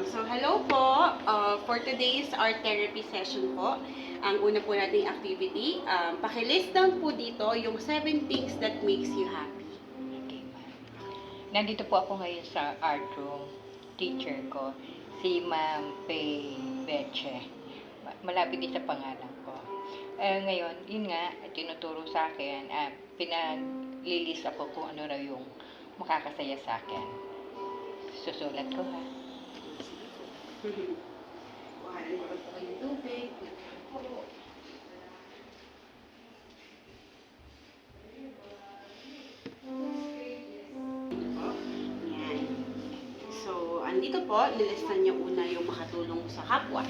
So, hello po. For today's art therapy session po, ang una po nating activity, paki-list down po dito yung 7 things that makes you happy. Okay, ma'am. Nandito po ako ngayon sa art room. Teacher ko, si Ma'am Pei Beche. Malapit din sa pangalan ko. Ngayon, yun nga, tinuturo sa akin, pinaglilis ako kung ano raw yung makakasaya sa akin. Susulat ko ha. Kuhanin ko po yung tubig. Yan. So, andito po, nilistan niyo una yung makatulong sa kapwa.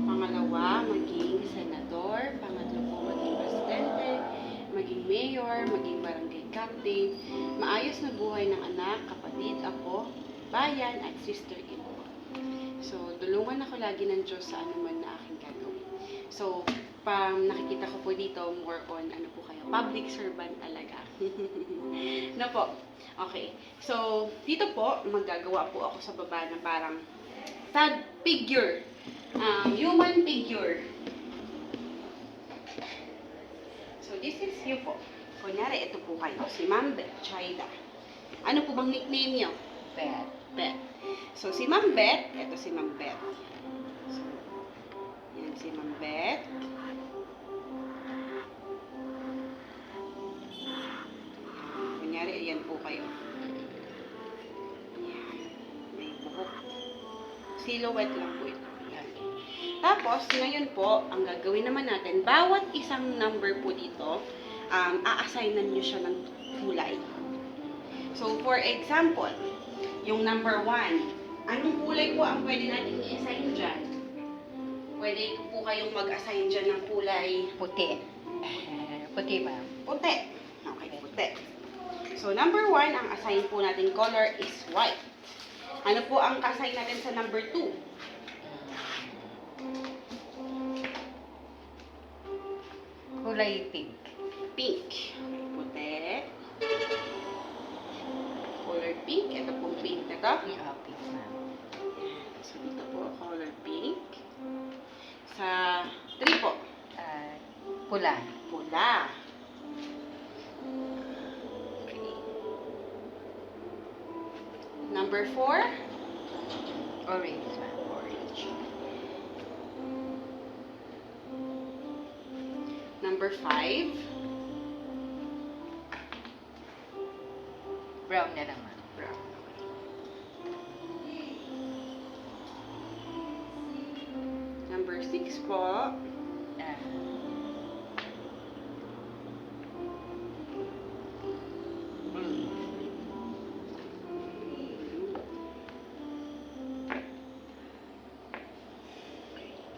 Pangalawa, maging senador. Pangatlo po, maging presidente, maging mayor, maging barangay captain. Maayos na buhay ng anak, kapatid, apo, bayan, at sister-in-law. So, tulungan ako lagi ng Diyos sa anuman na aking gagawin. So, nakikita ko po dito, more on, po kayo, public servant talaga. No po. Okay. So, dito po, maggagawa po ako sa baba na parang figure. Human figure. So, this is you po. Kunyari, ito po kayo. Si Ma'am Beth Chaida. Ano po bang nickname niyo? Beth. Beth. So, si Ma'am Beth, ito si Ma'am Beth. So, yan si Ma'am Beth. Kunyari, ayan po kayo. Yan. May buhok. Silhouette lang po ito. Yan. Tapos, ngayon po, ang gagawin naman natin, bawat isang number po dito, a-assignan nyo siya ng kulay. So, for example, yung number 1, anong kulay po ang pwede natin i-assign dyan? Pwede po kayong mag-assign dyan ng kulay Puti. Puti, ma'am. puti. Okay, puti. So, number 1, ang assign po natin color is white. Ano po ang assign natin sa number 2? Kulay pink. Pink. Okay, puti. Color pink. Ito pong pink na to. Pink, ma'am. So, dito po, color pink. Sa 3 po. Pula. Pula. Okay. Number 4. Orange, ma'am. Orange. Number 5. Brown na lang, ma'am. Brown. Number 6 po. Blue.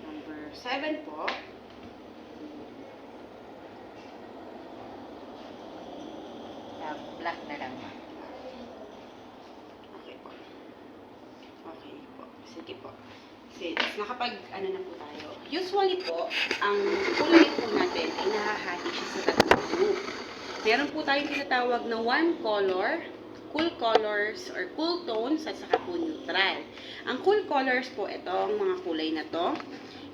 Number 7 po. Black na lang, ma'am. Okay po. Okay po. Sige po. Since nakapag-ano na po tayo. Usually po, ang kulay po natin ay nahahati siya sa tatlong group. Meron po tayong tinatawag na one color, cool colors, or cool tones, at saka po neutral. Ang cool colors po, itong mga kulay na to.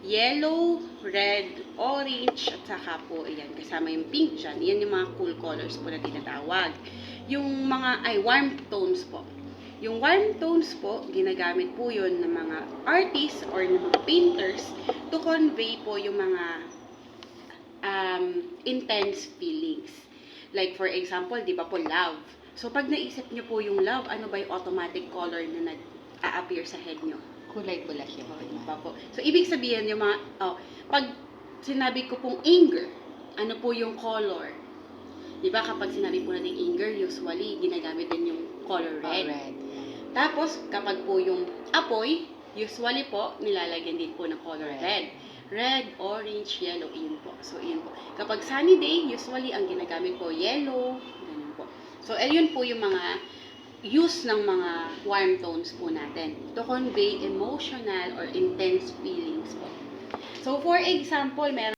Yellow, red, orange, at saka po, ayan, kasama yung pink dyan. Yan yung mga cool colors po na tinatawag. Yung mga, warm tones po. Yung warm tones po, ginagamit po yun ng mga artists or ng mga painters to convey po yung mga intense feelings. Like for example, di ba po, love. So pag naisip nyo po yung love, ano ba yung automatic color na nag-a-appear sa head nyo? Kulay-pula siya. Diba po? So, ibig sabihin, yung mga, pag sinabi ko pong anger, ano po yung color? Diba, kapag sinabi po natin anger, usually, ginagamit din yung color red. Red. Tapos, kapag po yung apoy, usually po, nilalagyan din po ng color red. Red, orange, yellow, yun po. So, yun po. Kapag sunny day, usually, ang ginagamit po, yellow, ganun po. So, yun po yung mga use ng mga warm tones po natin to convey emotional or intense feelings po. So, for example, meron